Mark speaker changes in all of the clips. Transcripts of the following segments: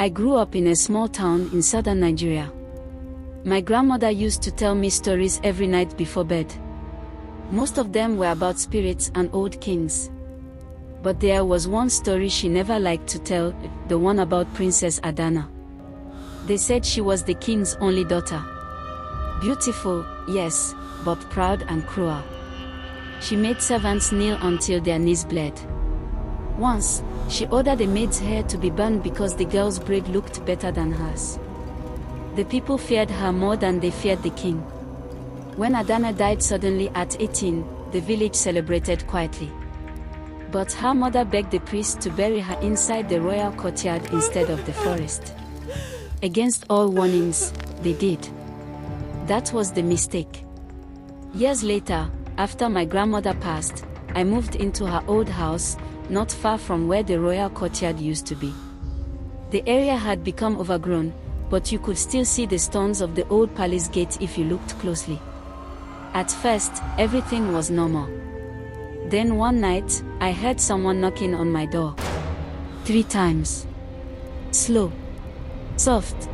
Speaker 1: I grew up in a small town in southern Nigeria. My grandmother used to tell me stories every night before bed. Most of them were about spirits and old kings. But there was one story she never liked to tell, the one about Princess Adanna. They said she was the king's only daughter. Beautiful, yes, but proud and cruel. She made servants kneel until their knees bled. Once, she ordered a maid's hair to be burned because the girl's braid looked better than hers. The people feared her more than they feared the king. When Adanna died suddenly at 18, the village celebrated quietly. But her mother begged the priest to bury her inside the royal courtyard instead of the forest. Against all warnings, they did. That was the mistake. Years later, after my grandmother passed, I moved into her old house, not far from where the royal courtyard used to be. The area had become overgrown, but you could still see the stones of the old palace gate if you looked closely. At first, everything was normal. Then one night, I heard someone knocking on my door. 3 times. Slow. Soft.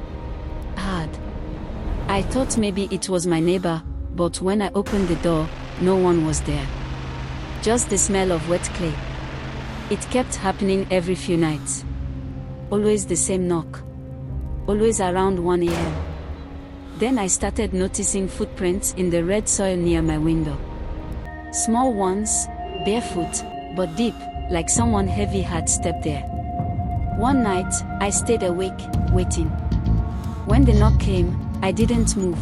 Speaker 1: Hard. I thought maybe it was my neighbor, but when I opened the door, no one was there. Just the smell of wet clay. It kept happening every few nights. Always the same knock. Always around 1 a.m. Then I started noticing footprints in the red soil near my window. Small ones, barefoot, but deep, like someone heavy had stepped there. One night, I stayed awake, waiting. When the knock came, I didn't move.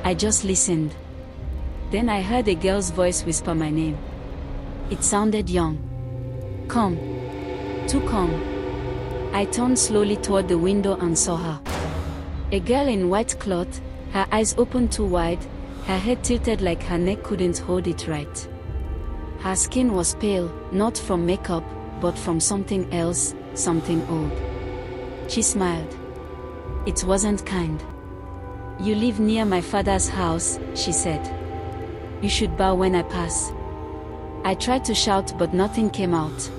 Speaker 1: I just listened. Then I heard a girl's voice whisper my name. It sounded young. Come. Too calm. I turned slowly toward the window and saw her. A girl in white cloth, her eyes open too wide, her head tilted like her neck couldn't hold it right. Her skin was pale, not from makeup, but from something else, something old. She smiled. It wasn't kind. You live near my father's house, she said. You should bow when I pass. I tried to shout but nothing came out.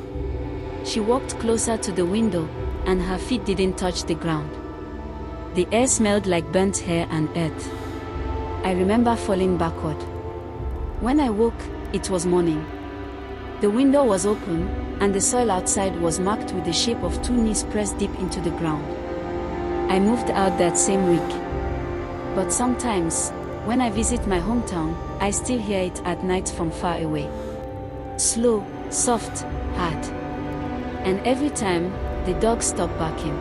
Speaker 1: She walked closer to the window, and her feet didn't touch the ground. The air smelled like burnt hair and earth. I remember falling backward. When I woke, it was morning. The window was open, and the soil outside was marked with the shape of 2 knees pressed deep into the ground. I moved out that same week. But sometimes, when I visit my hometown, I still hear it at night from far away. Slow, soft, hard. And every time, the dogs stop barking.